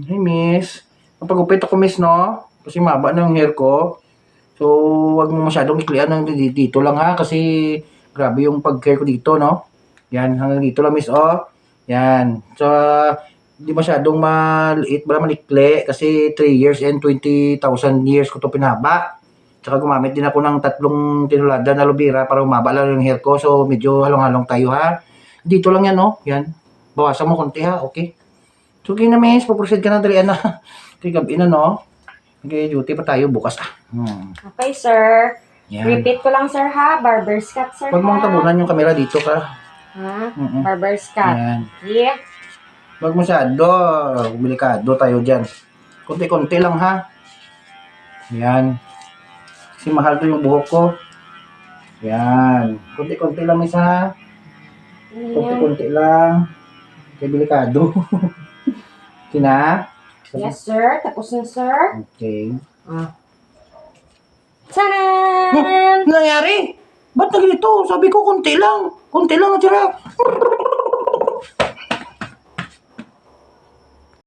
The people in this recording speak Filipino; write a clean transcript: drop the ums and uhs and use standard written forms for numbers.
Hey, miss. Papagupit ako, miss, no? Kasi maba na yung hair ko. So, wag mo masyadong iklian ng dito lang, ha? Kasi grabe yung pag-care ko dito, no? Yan, hanggang dito lang, miss, oh. Yan. So, hindi masyadong maliit, wala malikli. Kasi 3 years and 20,000 years ko to pinaba. Tsaka gumamit din ako ng 3 tinulada na lubira para umaba lang yung hair ko. So, medyo halong-halong tayo, ha? Dito lang yan, no? Yan. Bawasan mo konti, ha? Okay. So, okay na, miss. Puproceed ka na, dali, na. Okay, gabi na, no? Okay, duty pa tayo bukas, ah. Okay, sir. Yan. Repeat ko lang, sir, ha? Barber's cut, sir, Huwag mong tabunan yung camera dito ka. Ha? Barber's cut. Yan. Yeah. Huwag masyado. Delikado tayo dyan. Kunti-kunti lang, ha? Yan. Kasi mahal to yung buhok ko. Yan. Kunti-kunti lang, miss, ha? Kunti-kunti lang. Kaya delikado. Kina? Yes, sir. Tapos na, sir. Okay. Tanan! Nangyari? Ba't na ganito? Sabi ko, kunti lang. Kunti lang, tira.